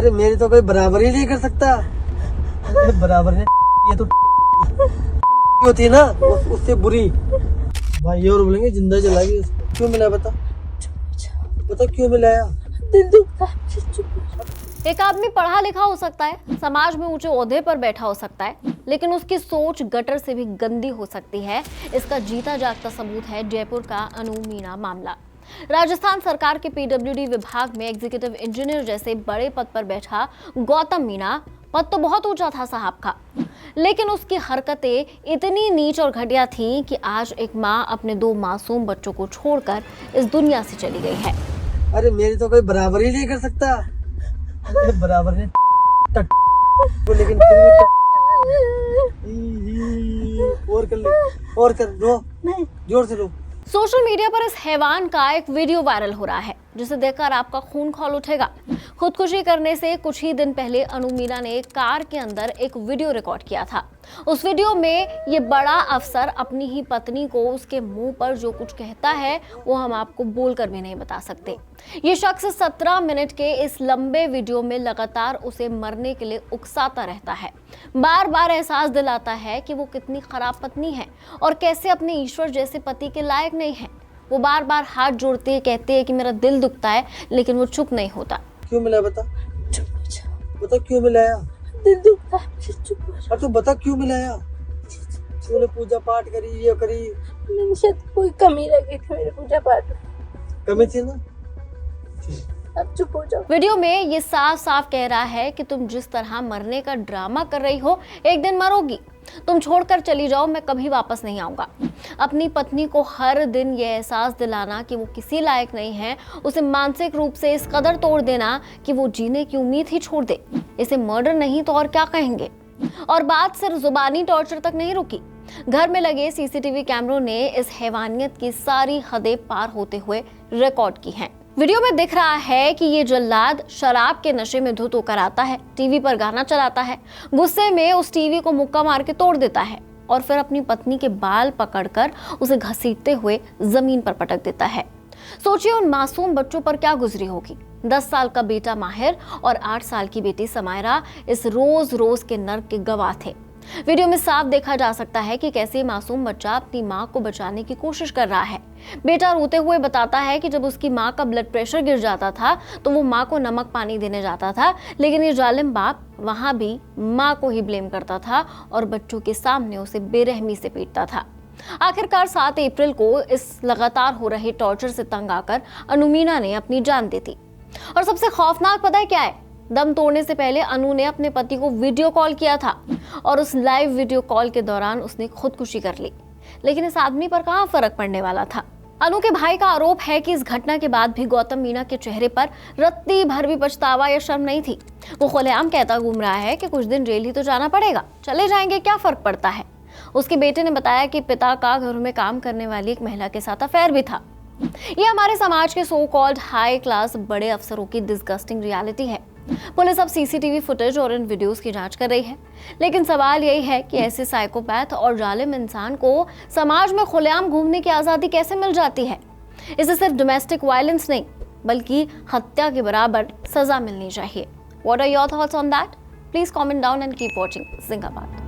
अरे मेरी तो कोई बराबर ही नहीं कर सकता। बराबर नहीं, ये तो होती है ना उससे बुरी। भाई और बोलेंगे जिंदा जलाएगी। क्यों मिला बता, बता क्यों मिलाया? दिल दुखता है। एक आदमी पढ़ा लिखा हो सकता है, समाज में ऊंचे ओहदे पर बैठा हो सकता है, लेकिन उसकी सोच गटर से भी गंदी हो सकती है। इसका जीता जागता सबूत है जयपुर का अनु मीणा मामला। राजस्थान सरकार के पीडब्ल्यूडी विभाग में एग्जीक्यूटिव इंजीनियर जैसे बड़े पद पर बैठा गौतम मीणा, पद तो बहुत ऊंचा था साहब का, लेकिन उसकी हरकतें इतनी नीच और घटिया थीं कि आज एक माँ अपने 2 मासूम बच्चों को छोड़कर इस दुनिया से चली गई है। अरे मेरी तो कोई बराबर ही नहीं कर सकता। बराबर नहीं, लेकिन और कर ले, और कर लो, जोर से लो। सोशल मीडिया पर इस हैवान का एक वीडियो वायरल हो रहा है जिसे देखकर आपका खून खौल उठेगा। खुदकुशी करने से कुछ ही दिन पहले अनु मीणा ने कार के अंदर एक वीडियो रिकॉर्ड किया था। उस वीडियो में ये बड़ा अफसर अपनी ही पत्नी को उसके मुंह पर जो कुछ कहता है वो हम आपको बोलकर भी नहीं बता सकते। ये शख्स 17 मिनट के इस लंबे वीडियो में लगातार उसे मरने के लिए उकसाता रहता है, बार बार एहसास दिलाता है कि वो कितनी खराब पत्नी है और कैसे अपने ईश्वर जैसे पति के लायक नहीं है। वो बार बार हाथ जोड़ते हैं, कहते हैं कि मेरा दिल दुखता है, लेकिन वो चुप नहीं होता। क्यों मिला बता, बता क्यों मिलाया? दिल दुखता है। अब तू बता क्यों मिलाया? तूने पूजा पाठ करी, ये करी, मैंने शायद कोई कमी रह गई थी मेरे पूजा पाठ में। कमी थी ना? अब चुप हो जाओ। वीडियो में ये साफ साफ कह रहा है कि तुम जिस तरह मरने का ड्रामा कर रही हो एक दिन मरोगी। तुम छोड़कर चली जाओ, मैं कभी वापस नहीं आऊंगा। अपनी पत्नी को हर दिन ये एहसास दिलाना कि वो किसी लायक नहीं है, उसे मानसिक रूप से इस कदर तोड़ देना कि वो जीने की उम्मीद ही छोड़ दे, इसे मर्डर नहीं तो और क्या कहेंगे। और बात सिर्फ जुबानी टॉर्चर तक नहीं रुकी। घर में लगे सीसीटीवी कैमरों ने इस हैवानियत की सारी हदें पार होते हुए रिकॉर्ड की हैं। वीडियो में दिख रहा है कि ये जल्लाद शराब के नशे में धुत होकर आता है, टीवी पर गाना चलाता है, गुस्से में उस टीवी को मुक्का मार के तोड़ देता है और फिर अपनी पत्नी के बाल पकड़कर उसे घसीटते हुए जमीन पर पटक देता है। सोचिए उन मासूम बच्चों पर क्या गुजरी होगी। 10 साल का बेटा माहिर और 8 साल की बेटी समायरा इस रोज रोज के नर्क के गवाह थे। वीडियो में साफ देखा जा सकता है कि कैसे मासूम बच्चा अपनी मां को बचाने की कोशिश कर रहा है। बेटा रोते हुए बताता है कि जब उसकी मां का ब्लड प्रेशर गिर जाता था तो वो मां को नमक पानी देने जाता था, लेकिन ये जालिम बाप वहां भी मां को ही ब्लेम करता था और बच्चों के सामने उसे बेरहमी से पीटता था। आखिरकार 7 अप्रैल को इस लगातार हो रहे टॉर्चर से तंग आकर अनु मीणा ने अपनी जान दे दी। और सबसे खौफनाक पता है क्या है? दम तोड़ने से पहले अनु ने अपने पति को वीडियो कॉल किया था और उस लाइव वीडियो कॉल के दौरान उसने खुदकुशी कर ली, लेकिन इस आदमी पर कहां फर्क पड़ने वाला था। अनु के भाई का आरोप है कि इस घटना के बाद भी गौतम मीणा के चेहरे पर रत्ती भर भी पछतावा या शर्म नहीं थी। वो खुलेआम कहता घूम रहा है कि कुछ दिन जेल ही तो जाना पड़ेगा, चले जाएंगे, क्या फर्क पड़ता है। उसके बेटे ने बताया कि पिता का घरों में काम करने वाली एक महिला के साथ अफेयर भी था। ये हमारे समाज के सो कॉल्ड हाई क्लास बड़े अफसरों की डिस्गस्टिंग रियलिटी है। पुलिस अब सीसीटीवी फुटेज और इन वीडियोस की जांच कर रही है, लेकिन सवाल यही है कि ऐसे साइकोपैथ और जालिम इंसान को समाज में खुलेआम घूमने की आज़ादी कैसे मिल जाती है। इसे सिर्फ डोमेस्टिक वायलेंस नहीं बल्कि हत्या के बराबर सजा मिलनी चाहिए। What are your thoughts on that? Please comment down and keep watching Zingabaad.